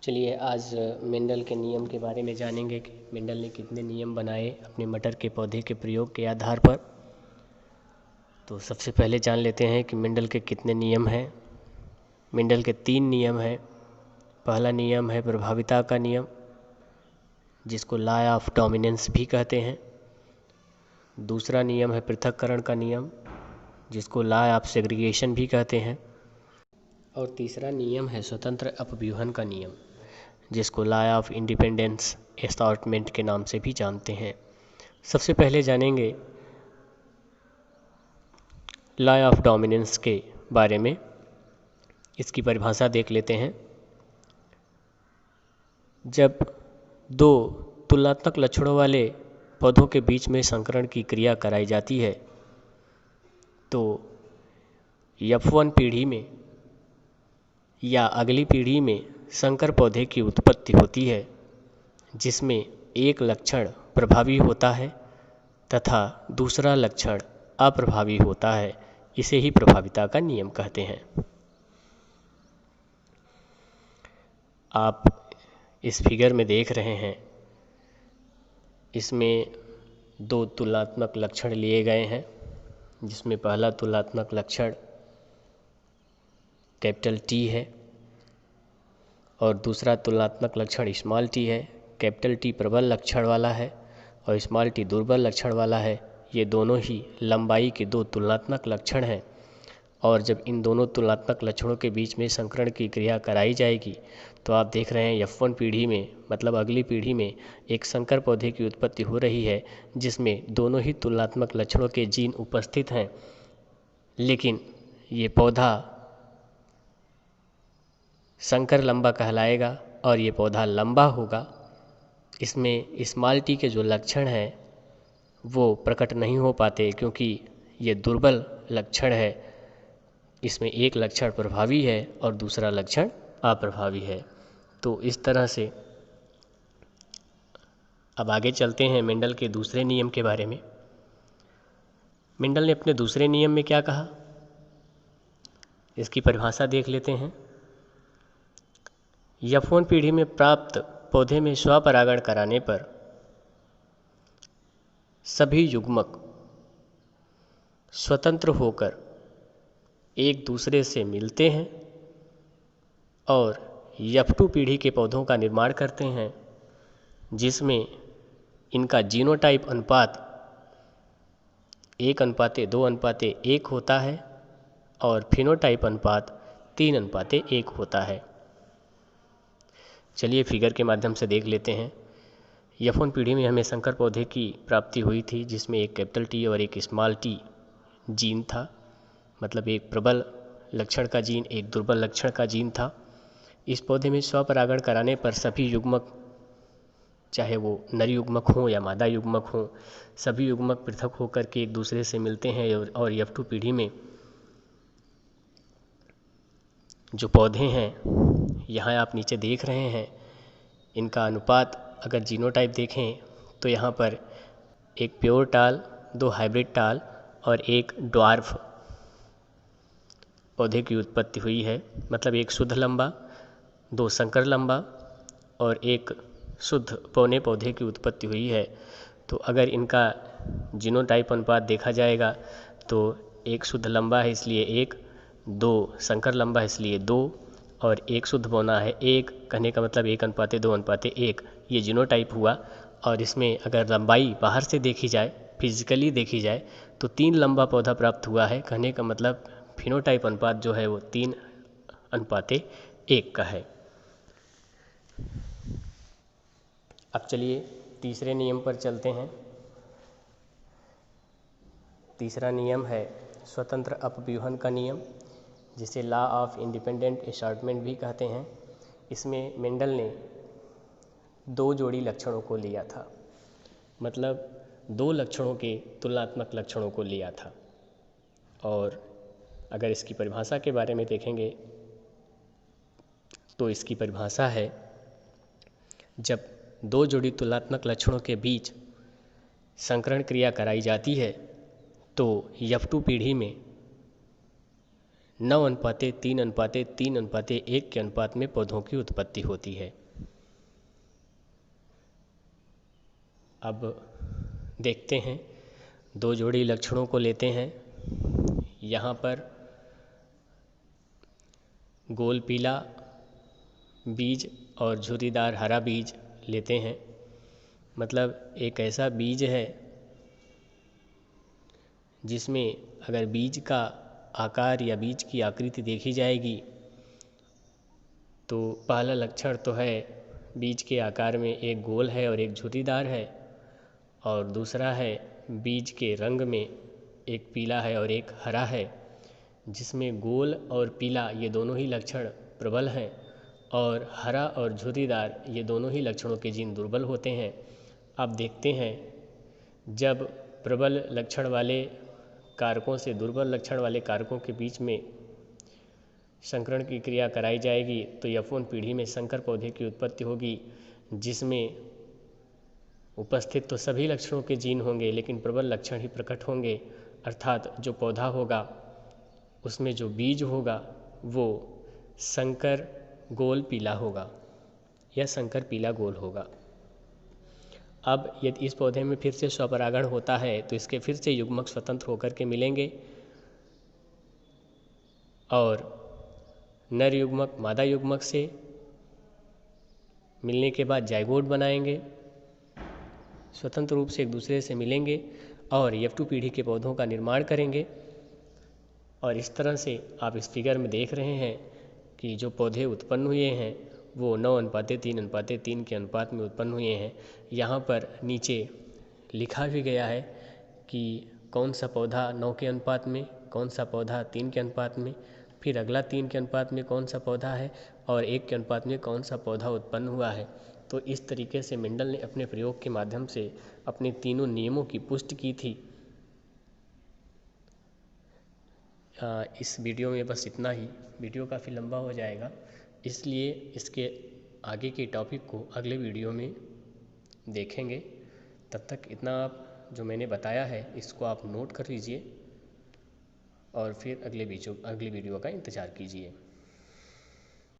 चलिए आज मेंडल के नियम के बारे में जानेंगे कि मेंडल ने कितने नियम बनाए अपने मटर के पौधे के प्रयोग के आधार पर। तो सबसे पहले जान लेते हैं कि मेंडल के कितने नियम हैं। मेंडल के 3 नियम हैं। पहला नियम है प्रभाविता का नियम, जिसको लॉ ऑफ डोमिनेंस भी कहते हैं। दूसरा नियम है पृथक्करण का नियम, जिसको लॉ ऑफ सेग्रीगेशन भी कहते हैं। और तीसरा नियम है स्वतंत्र अपव्यूहन का नियम, जिसको लॉ ऑफ इंडिपेंडेंस असॉर्टमेंट के नाम से भी जानते हैं। सबसे पहले जानेंगे लॉ ऑफ डोमिनेंस के बारे में। इसकी परिभाषा देख लेते हैं। जब दो तुलनात्मक लक्षणों वाले पौधों के बीच में संकरण की क्रिया कराई जाती है तो F1 पीढ़ी में या अगली पीढ़ी में संकर पौधे की उत्पत्ति होती है, जिसमें एक लक्षण प्रभावी होता है तथा दूसरा लक्षण अप्रभावी होता है। इसे ही प्रभाविता का नियम कहते हैं। आप इस फिगर में देख रहे हैं, इसमें 2 तुलनात्मक लक्षण लिए गए हैं, जिसमें पहला तुलनात्मक लक्षण कैपिटल T है और दूसरा तुलनात्मक लक्षण स्मॉल t है। कैपिटल T प्रबल लक्षण वाला है और स्मॉल t दुर्बल लक्षण वाला है। ये दोनों ही लंबाई के 2 तुलनात्मक लक्षण हैं और जब इन दोनों तुलनात्मक लक्षणों के बीच में संकरण की क्रिया कराई जाएगी तो आप देख रहे हैं F1 पीढ़ी में, मतलब अगली पीढ़ी में एक संकर पौधे की उत्पत्ति हो रही है, जिसमें दोनों ही तुलनात्मक लक्षणों के जीन उपस्थित हैं, लेकिन ये पौधा संकर लंबा कहलाएगा और ये पौधा लंबा होगा। इसमें स्मॉल t के जो लक्षण हैं वो प्रकट नहीं हो पाते, क्योंकि ये दुर्बल लक्षण है। इसमें एक लक्षण प्रभावी है और दूसरा लक्षण अप्रभावी है। तो इस तरह से अब आगे चलते हैं मेंडल के दूसरे नियम के बारे में। मेंडल ने अपने दूसरे नियम में क्या कहा, इसकी परिभाषा देख लेते हैं। F1 पीढ़ी में प्राप्त पौधे में स्वपरागण कराने पर सभी युग्मक स्वतंत्र होकर एक दूसरे से मिलते हैं और F2 पीढ़ी के पौधों का निर्माण करते हैं, जिसमें इनका जीनोटाइप अनुपात 1:2:1 होता है और फिनोटाइप अनुपात 3:1 होता है। चलिए फिगर के माध्यम से देख लेते हैं। F1 पीढ़ी में हमें संकर पौधे की प्राप्ति हुई थी, जिसमें एक कैपिटल T और एक स्मॉल t जीन था, मतलब एक प्रबल लक्षण का जीन, एक दुर्बल लक्षण का जीन था। इस पौधे में स्वपरागण कराने पर सभी युग्मक, चाहे वो नर युग्मक हों या मादा युग्मक हों, सभी युग्मक पृथक होकर के एक दूसरे से मिलते हैं और F2 पीढ़ी में जो पौधे हैं, यहाँ आप नीचे देख रहे हैं, इनका अनुपात अगर जीनोटाइप देखें तो यहाँ पर एक प्योर टाल, 2 हाइब्रिड टाल और एक ड्वार्फ पौधे की उत्पत्ति हुई है। मतलब एक शुद्ध लंबा, 2 संकर लंबा और एक शुद्ध पौने पौधे की उत्पत्ति हुई है। तो अगर इनका जीनोटाइप अनुपात देखा जाएगा तो एक शुद्ध लंबा है इसलिए 1, 2 संकर लंबा है इसलिए 2 और एक शुद्ध पौना है 1। कहने का मतलब 1:2:1 ये जीनोटाइप हुआ। और इसमें अगर लंबाई बाहर से देखी जाए, फिजिकली देखी जाए, तो 3 लंबा पौधा प्राप्त हुआ है। कहने का मतलब फिनोटाइप अनुपात जो है वो 3:1 का है। अब चलिए तीसरे नियम पर चलते हैं। तीसरा नियम है स्वतंत्र अपव्यूहन का नियम, जिसे लॉ ऑफ इंडिपेंडेंट असॉर्टमेंट भी कहते हैं। इसमें मेंडल ने 2 जोड़ी लक्षणों को लिया था, मतलब 2 लक्षणों के तुलनात्मक लक्षणों को लिया था। और अगर इसकी परिभाषा के बारे में देखेंगे तो इसकी परिभाषा है, जब 2 जोड़ी तुलनात्मक लक्षणों के बीच संकरण क्रिया कराई जाती है तो F2 पीढ़ी में 9:3:3:1 के अनुपात में पौधों की उत्पत्ति होती है। अब देखते हैं, दो जोड़ी लक्षणों को लेते हैं। यहाँ पर गोल पीला बीज और झुर्रीदार हरा बीज लेते हैं। मतलब एक ऐसा बीज है जिसमें अगर बीज का आकार या बीज की आकृति देखी जाएगी तो पहला लक्षण तो है बीज के आकार में एक गोल है और एक झुर्रीदार है, और दूसरा है बीज के रंग में एक पीला है और एक हरा है, जिसमें गोल और पीला ये दोनों ही लक्षण प्रबल हैं और हरा और झुर्रीदार ये दोनों ही लक्षणों के जीन दुर्बल होते हैं। अब देखते हैं, जब प्रबल लक्षण वाले कारकों से दुर्बल लक्षण वाले कारकों के बीच में संकरण की क्रिया कराई जाएगी तो यौवन पीढ़ी में संकर पौधे की उत्पत्ति होगी, जिसमें उपस्थित तो सभी लक्षणों के जीन होंगे लेकिन प्रबल लक्षण ही प्रकट होंगे। अर्थात जो पौधा होगा उसमें जो बीज होगा वो संकर गोल पीला होगा या संकर पीला गोल होगा। अब यदि इस पौधे में फिर से स्वपरागण होता है तो इसके फिर से युग्मक स्वतंत्र होकर के मिलेंगे और नर युग्मक मादा युग्मक से मिलने के बाद जाइगोट बनाएंगे, स्वतंत्र रूप से एक दूसरे से मिलेंगे और F2 पीढ़ी के पौधों का निर्माण करेंगे। और इस तरह से आप इस फिगर में देख रहे हैं कि जो पौधे उत्पन्न हुए हैं वो 9:3:3 के अनुपात में उत्पन्न हुए हैं। यहाँ पर नीचे लिखा भी गया है कि कौन सा पौधा 9 के अनुपात में, कौन सा पौधा 3 के अनुपात में, फिर अगला 3 के अनुपात में कौन सा पौधा है और 1 के अनुपात में कौन सा पौधा उत्पन्न हुआ है। तो इस तरीके से मेंडल ने अपने प्रयोग के माध्यम से अपने तीनों नियमों की पुष्टि की थी। इस वीडियो में बस इतना ही। वीडियो काफ़ी लंबा हो जाएगा, इसलिए इसके आगे के टॉपिक को अगले वीडियो में देखेंगे। तब तक इतना आप जो मैंने बताया है इसको आप नोट कर लीजिए और फिर अगले वीडियो का इंतज़ार कीजिए।